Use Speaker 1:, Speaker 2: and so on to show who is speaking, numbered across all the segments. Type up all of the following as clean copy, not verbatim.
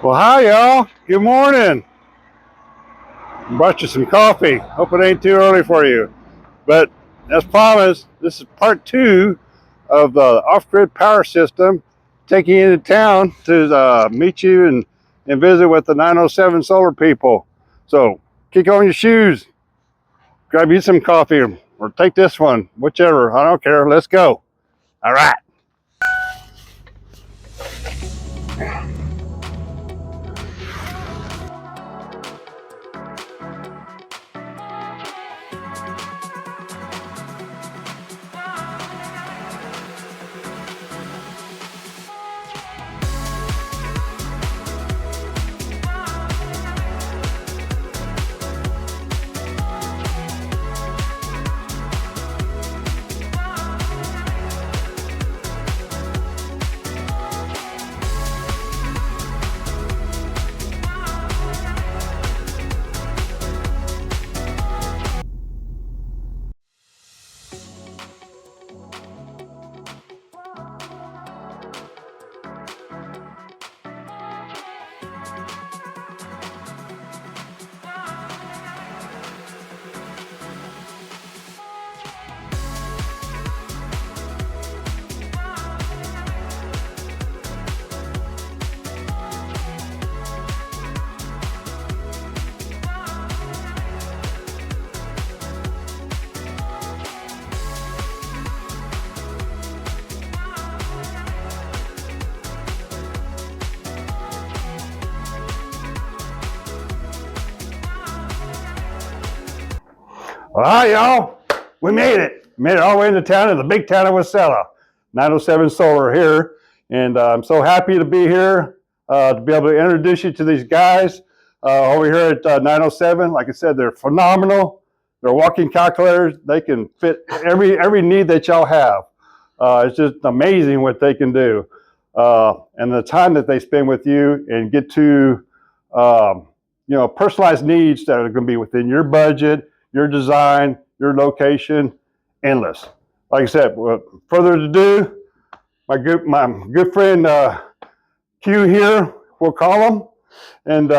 Speaker 1: Well, hi, y'all. Good morning. Brought you some coffee. Hope it ain't too early for you. But as promised, this is part 2 of the off-grid power system, taking you into town to meet you and visit with the 907 solar people. So kick on your shoes, grab you some coffee, or take this one, whichever. I don't care. Let's go. All right. All right, y'all, we made it. Made it all the way into town, in the big town of Wasilla. 907 Solar here, and I'm so happy to be here to be able to introduce you to these guys over here at 907. Like I said, they're phenomenal. They're walking calculators. They can fit every need that y'all have. It's just amazing what they can do, and the time that they spend with you and get to personalized needs that are going to be within your budget, your design, your location, endless. Like I said, without further ado, my good friend Q here, we'll call him, and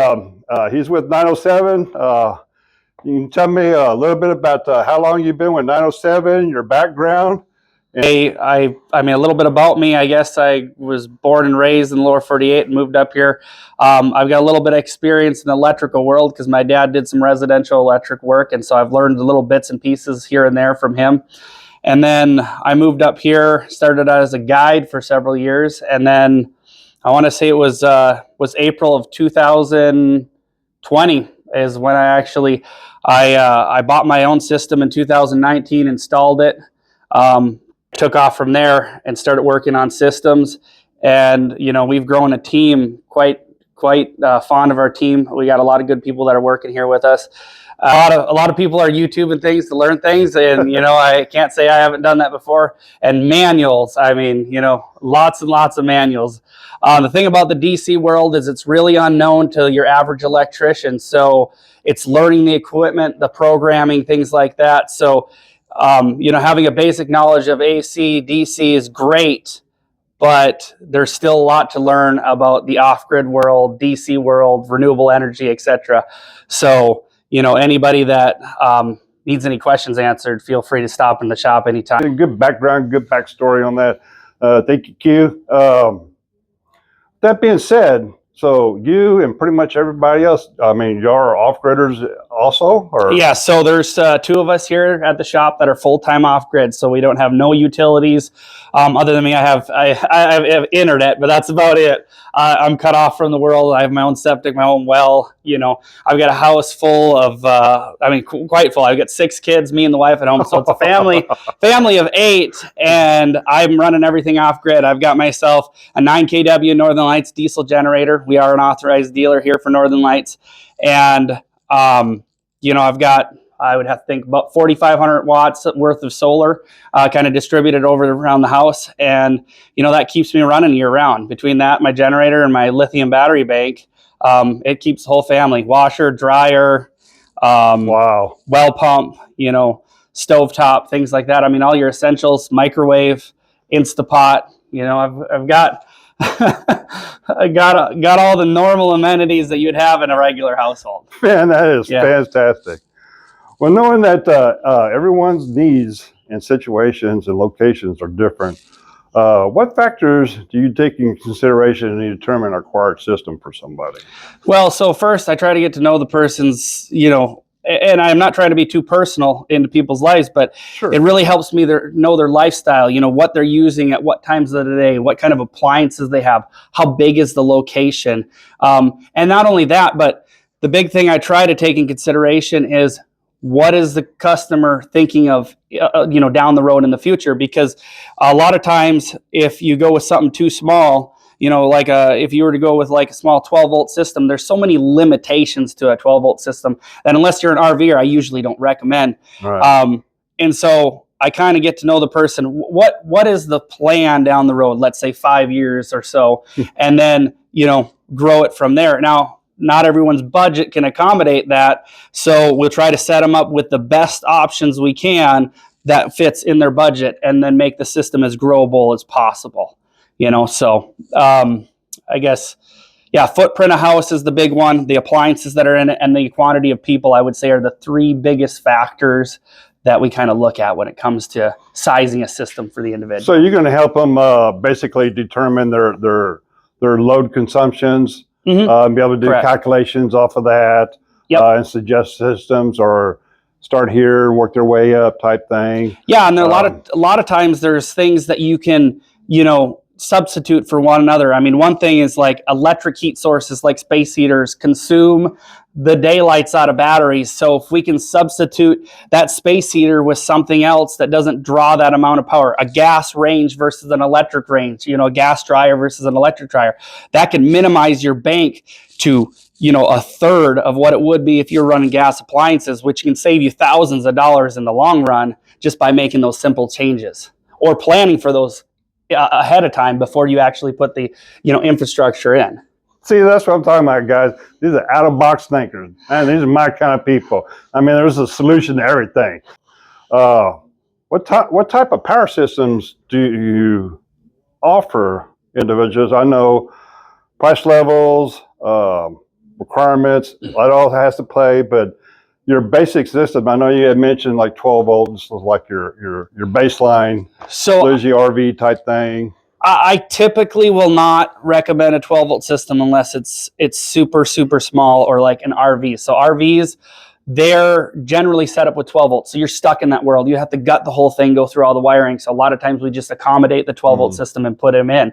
Speaker 1: he's with 907. You can tell me a little bit about how long you've been with 907, your background.
Speaker 2: I mean, a little bit about me. I guess I was born and raised in the lower 48 and moved up here. I've got a little bit of experience in the electrical world because my dad did some residential electric work, and so I've learned the little bits and pieces here and there from him. And then I moved up here, started out as a guide for several years, and then I want to say it was April of 2020 is when I bought my own system in 2019, installed it. Took off from there and started working on systems, and we've grown a team quite fond of our team. We got a lot of good people that are working here with us. A lot of people are YouTubing things to learn things, and I can't say I haven't done that before. And manuals, I mean, lots and lots of manuals. The thing about the DC world is it's really unknown to your average electrician, so it's learning the equipment, the programming, things like that. So having a basic knowledge of AC, DC is great, but there's still a lot to learn about the off-grid world, DC world, renewable energy, etc. So, anybody that needs any questions answered, feel free to stop in the shop anytime.
Speaker 1: Good background, good backstory on that. Thank you, Q. That being said, so you and pretty much everybody else, I mean, y'all are off-gridders also? Or?
Speaker 2: Yeah, so there's 2 of us here at the shop that are full-time off-grid, so we don't have no utilities. Other than me, I have internet, but that's about it. I'm cut off from the world. I have my own septic, my own well. I've got a house full of, quite full. I've got 6 kids, me and the wife at home, so it's a family of 8, and I'm running everything off-grid. I've got myself a 9 kW Northern Lights diesel generator. We are an authorized dealer here for Northern Lights, and I've got, I would have to think, about 4,500 watts worth of solar kind of distributed around the house. And, that keeps me running year round. Between that, my generator, and my lithium battery bank, it keeps the whole family. Washer, dryer,
Speaker 1: Wow.
Speaker 2: well pump, stovetop, things like that. I mean, all your essentials, microwave, Instapot, You know, I've got I got all the normal amenities that you'd have in a regular household.
Speaker 1: Man, that is fantastic. Well, knowing that everyone's needs and situations and locations are different, what factors do you take into consideration when you determine a required system for somebody?
Speaker 2: Well, so first I try to get to know the person's, you know, and I'm not trying to be too personal into people's lives, but
Speaker 1: Sure.
Speaker 2: it really helps me know their lifestyle, you know, what they're using at what times of the day, what kind of appliances they have, how big is the location. And not only that, but the big thing I try to take in consideration is what is the customer thinking of, you know, down the road in the future? Because a lot of times if you go with something too small, you know, like if you were to go with like a small 12-volt system, there's so many limitations to a 12-volt system that unless you're an RVer, I usually don't recommend.
Speaker 1: Right.
Speaker 2: And so I kind of get to know the person. What is the plan down the road? Let's say 5 years or so, and then, you know, grow it from there. Now, not everyone's budget can accommodate that, so we'll try to set them up with the best options we can that fits in their budget, and then make the system as growable as possible. You know, so I guess, yeah, footprint of house is the big one. The appliances that are in it and the quantity of people, I would say, are the three biggest factors that we kind of look at when it comes to sizing a system for the individual.
Speaker 1: So you're going to help them basically determine their load consumptions, and be able to do
Speaker 2: Correct.
Speaker 1: calculations off of that,
Speaker 2: Yep.
Speaker 1: And suggest systems or start here, work their way up type thing.
Speaker 2: Yeah, and there are a lot of times there's things that you can, you know, substitute for one another. I mean, one thing is like electric heat sources like space heaters consume the daylights out of batteries. So if we can substitute that space heater with something else that doesn't draw that amount of power, a gas range versus an electric range, you know, a gas dryer versus an electric dryer, that can minimize your bank to, you know, a third of what it would be if you're running gas appliances, which can save you thousands of dollars in the long run just by making those simple changes or planning for those ahead of time before you actually put the, you know, infrastructure in.
Speaker 1: See, that's what I'm talking about, guys. These are out-of-box thinkers. Man, these are my kind of people. I mean, there's a solution to everything. What type of power systems do you offer individuals? I know price levels, requirements, that all has to play, but your basic system, I know you had mentioned like 12 volts was like your baseline,
Speaker 2: So
Speaker 1: Luigi RV type thing.
Speaker 2: I typically will not recommend a 12-volt system unless it's super, super small or like an RV. So RVs, they're generally set up with 12 volts. So you're stuck in that world. You have to gut the whole thing, go through all the wiring. So a lot of times we just accommodate the 12-volt system and put them in.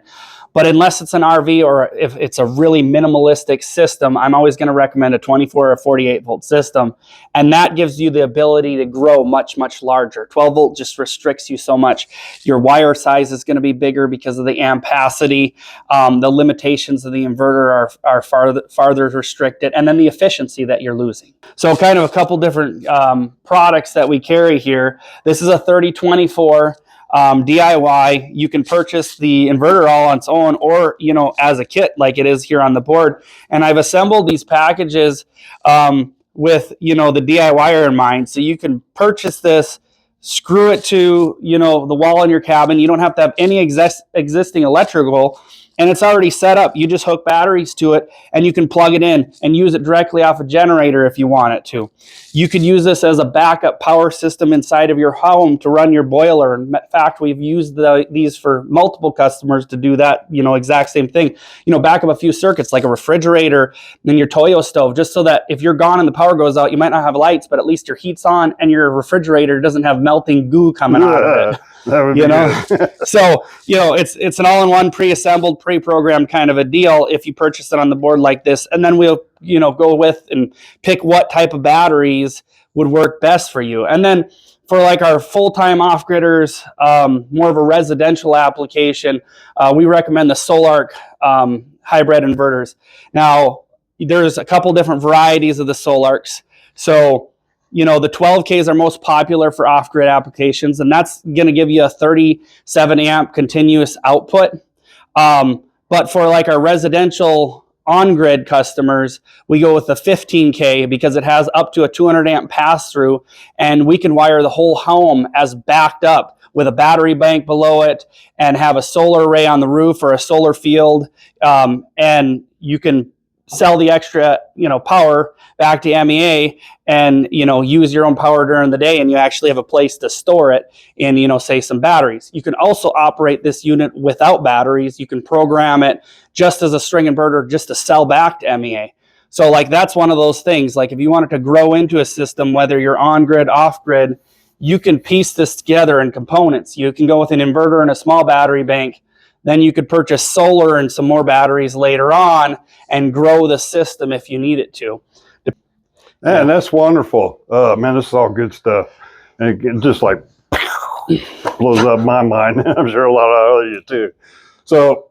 Speaker 2: But unless it's an RV or if it's a really minimalistic system, I'm always going to recommend a 24 or 48-volt system. And that gives you the ability to grow much, much larger. 12-volt just restricts you so much. Your wire size is going to be bigger because of the ampacity. The limitations of the inverter are farther restricted. And then the efficiency that you're losing. So kind of a couple different products that we carry here. This is a 3024. DIY. You can purchase the inverter all on its own or, you know, as a kit like it is here on the board. And I've assembled these packages with, you know, the DIYer in mind. So you can purchase this, screw it to, you know, the wall in your cabin. You don't have to have any existing electrical, and it's already set up. You just hook batteries to it and you can plug it in and use it directly off a generator if you want it to. You could use this as a backup power system inside of your home to run your boiler. In fact, we've used these for multiple customers to do that, you know, exact same thing. You know, back up a few circuits like a refrigerator and your Toyo stove, just so that if you're gone and the power goes out, you might not have lights, but at least your heat's on and your refrigerator doesn't have melting goo coming out of it.
Speaker 1: That would be good.
Speaker 2: So, you know, it's an all-in-one pre-assembled, pre-programmed kind of a deal if you purchase it on the board like this. And then we'll, you know, go with and pick what type of batteries would work best for you. And then for like our full-time off-gridders, more of a residential application, we recommend the Solarc hybrid inverters. Now, there's a couple different varieties of the Solarcs. So, you know, the 12Ks are most popular for off-grid applications, and that's going to give you a 37 amp continuous output. But for like our residential on-grid customers, we go with the 15K because it has up to a 200 amp pass-through, and we can wire the whole home as backed up with a battery bank below it and have a solar array on the roof or a solar field, and you can sell the extra, power back to MEA and, use your own power during the day, and you actually have a place to store it in, say some batteries. You can also operate this unit without batteries. You can program it just as a string inverter just to sell back to MEA. So like that's one of those things, like if you wanted to grow into a system, whether you're on grid, off grid, you can piece this together in components. You can go with an inverter and a small battery bank. Then you could purchase solar and some more batteries later on and grow the system if you need it to.
Speaker 1: Man, that's wonderful. Man, this is all good stuff. And it just like blows up my mind. I'm sure a lot of others too. So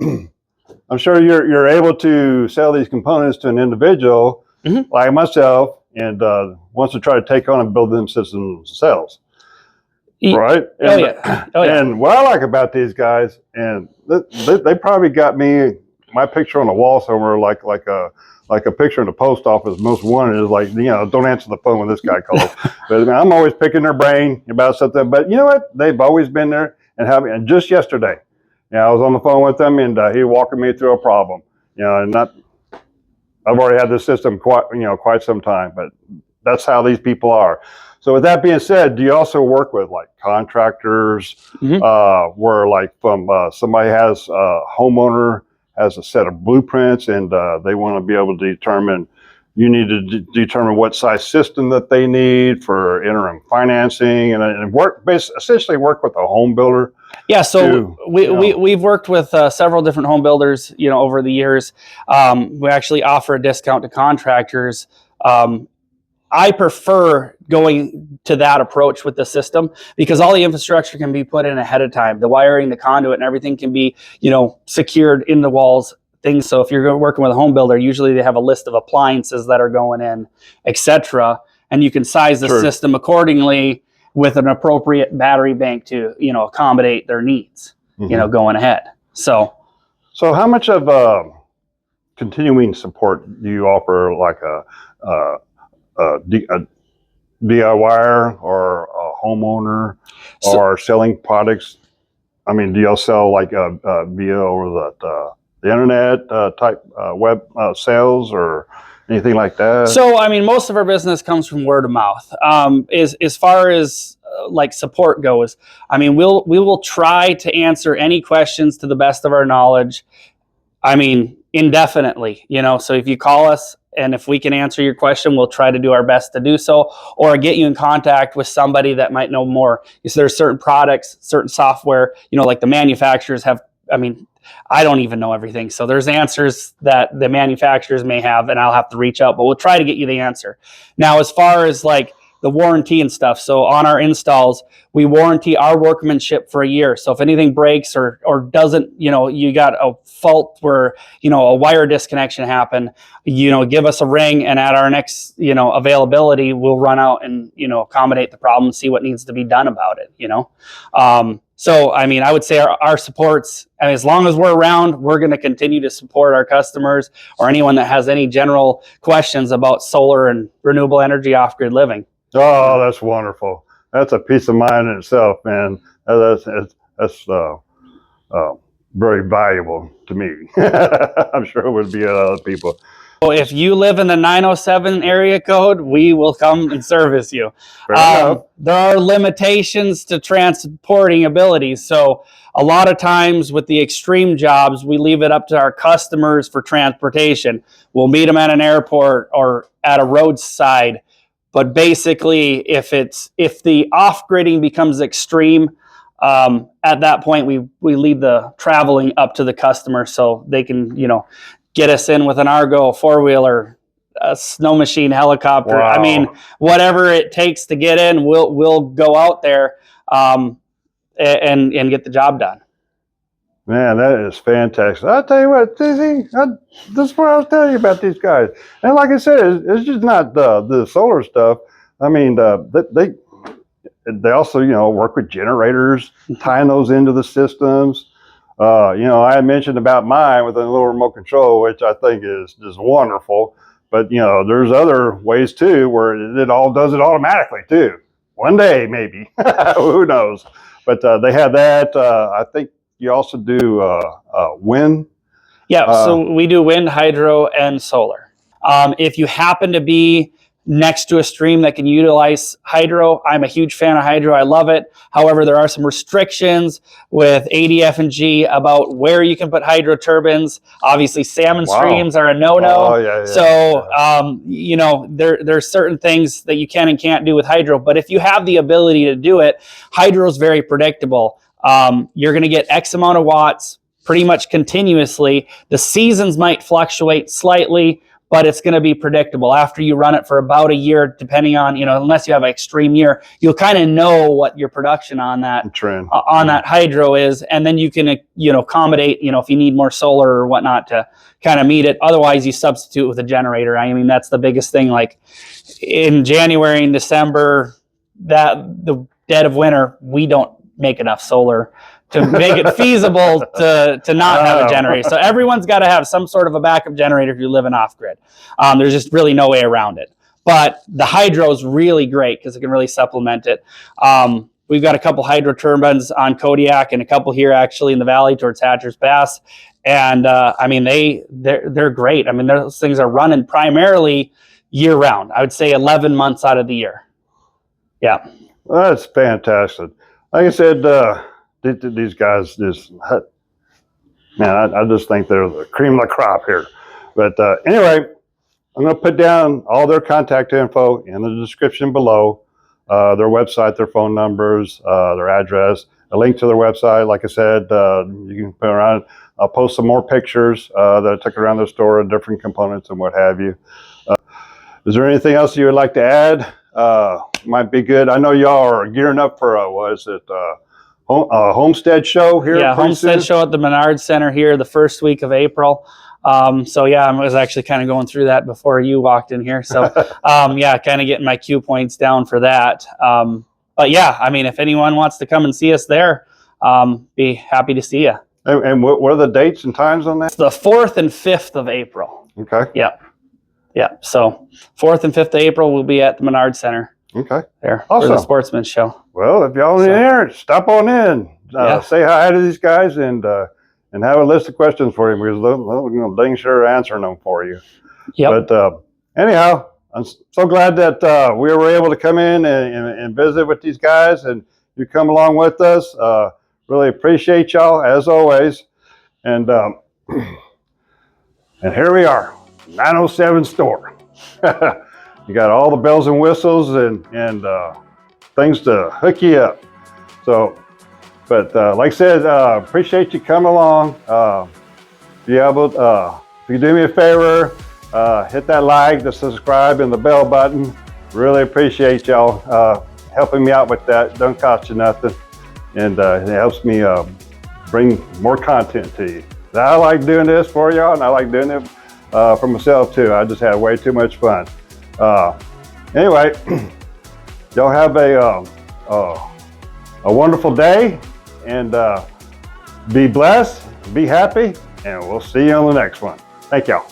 Speaker 1: I'm sure you're able to sell these components to an individual like myself and wants to try to take on and build them systems themselves. Right? And,
Speaker 2: yeah.
Speaker 1: And what I like about these guys, and they probably got me my picture on the wall somewhere, like a picture in the post office. Most wanted is like, don't answer the phone when this guy calls. But I mean, I'm always picking their brain about something. But you know what? They've always been there and just yesterday, I was on the phone with them and he walking me through a problem. And I've already had this system quite some time, but that's how these people are. So with that being said, do you also work with like contractors where like from somebody has a homeowner has a set of blueprints and they want to be able to determine, you need to determine what size system that they need for interim financing and essentially work with a home builder?
Speaker 2: Yeah, so we've worked with several different home builders, over the years. We actually offer a discount to contractors. I prefer going to that approach with the system because all the infrastructure can be put in ahead of time. The wiring, the conduit, and everything can be, secured in the walls, things. So if you're working with a home builder, usually they have a list of appliances that are going in, etc. And you can size the system accordingly with an appropriate battery bank to, accommodate their needs, going ahead. So
Speaker 1: how much of continuing support do you offer, like a DIYer or a homeowner or selling products? I mean, do y'all sell like via over the internet type web sales or anything like that?
Speaker 2: So, I mean, most of our business comes from word of mouth. As far as like support goes, I mean, we will try to answer any questions to the best of our knowledge. I mean, indefinitely, so if you call us and if we can answer your question, we'll try to do our best to do so, or get you in contact with somebody that might know more. Because there's certain products, certain software, like the manufacturers have, I mean, I don't even know everything. So there's answers that the manufacturers may have and I'll have to reach out, but we'll try to get you the answer. Now, as far as like the warranty and stuff. So on our installs, we warranty our workmanship for a year. So if anything breaks or doesn't, you got a fault where, a wire disconnection happened, give us a ring and at our next, availability, we'll run out and, accommodate the problem, see what needs to be done about it, So, I mean, I would say our supports, I mean, as long as we're around, we're going to continue to support our customers or anyone that has any general questions about solar and renewable energy off-grid living.
Speaker 1: Oh, that's wonderful. That's a peace of mind in itself, man. That's very valuable to me. I'm sure it would be other people.
Speaker 2: So if you live in the 907 area code, we will come and service you. There are limitations to transporting abilities. So a lot of times with the extreme jobs, we leave it up to our customers for transportation. We'll meet them at an airport or at a roadside. But basically, if the off-gridding becomes extreme, at that point, we leave the traveling up to the customer so they can, get us in with an Argo, four-wheeler, a snow machine, helicopter. Wow. I mean, whatever it takes to get in, we'll go out there and get the job done.
Speaker 1: Man, that is fantastic. I'll tell you what, this is what I was telling you about these guys. And like I said, it's just not the solar stuff. I mean, they also, work with generators, tying those into the systems. I had mentioned about mine with a little remote control, which I think is just wonderful. But, there's other ways too where it all does it automatically too. One day, maybe. Who knows? But they have that. I think you also do wind.
Speaker 2: Yeah, so we do wind, hydro, and solar. If you happen to be next to a stream that can utilize hydro, I'm a huge fan of hydro. I love it. However, there are some restrictions with ADF&G about where you can put hydro turbines. Obviously, salmon streams are a no-no.
Speaker 1: Oh, yeah.
Speaker 2: So, you know, there's certain things that you can and can't do with hydro. But if you have the ability to do it, hydro is very predictable. You're going to get X amount of watts pretty much continuously. The seasons might fluctuate slightly, but it's going to be predictable. After you run it for about a year, depending on, you know, unless you have an extreme year, you'll kind of know what your production on that that hydro is, and then you can, you know, accommodate, you know, if you need more solar or whatnot to kind of meet it. Otherwise, you substitute with a generator. I mean, that's the biggest thing. Like in January and December, that the dead of winter, we don't make enough solar to make it feasible to not have a generator. So everyone's got to have some sort of a backup generator if you're living off grid. There's just really no way around it. But the hydro is really great because it can really supplement it. We've got a couple hydro turbines on Kodiak and a couple here actually in the valley towards Hatcher's Pass. And I mean, they're great. I mean, those things are running primarily year round. I would say 11 months out of the year. Yeah.
Speaker 1: Well, that's fantastic. Like I said, these guys just, man, I just think they're the cream of the crop here. But anyway, I'm going to put down all their contact info in the description below, their website, their phone numbers, their address, a link to their website. Like I said, you can put around. I'll post some more pictures that I took around their store of different components and what have you. Is there anything else you would like to add? Might be good. I know y'all are gearing up for homestead show here.
Speaker 2: Yeah, homestead show at the Menard Center here the first week of April. So yeah, I was actually kind of going through that before you walked in here. So yeah, kind of getting my cue points down for that. But yeah, I mean, if anyone wants to come and see us there, be happy to see you.
Speaker 1: And what are the dates and times on that?
Speaker 2: It's the 4th and 5th of April.
Speaker 1: Okay.
Speaker 2: Yeah. Yeah. So 4th and 5th of April, we'll be at the Menard Center.
Speaker 1: Okay.
Speaker 2: There for the Sportsman's Show.
Speaker 1: Well, if y'all in there, stop on in. Say hi to these guys and have a list of questions for you because they'll dang sure answering them for you.
Speaker 2: Yep.
Speaker 1: But anyhow, I'm so glad that we were able to come in and visit with these guys and you come along with us. Really appreciate y'all as always. And here we are, 907 store. You got all the bells and whistles and things to hook you up. So, but like I said, appreciate you coming along. If you do me a favor, hit that like, the subscribe, and the bell button. Really appreciate y'all helping me out with that. Don't cost you nothing, and it helps me bring more content to you. I like doing this for y'all, and I like doing it for myself too. I just had way too much fun. Anyway, y'all have a wonderful day, and be blessed, be happy, and we'll see you on the next one. Thank y'all.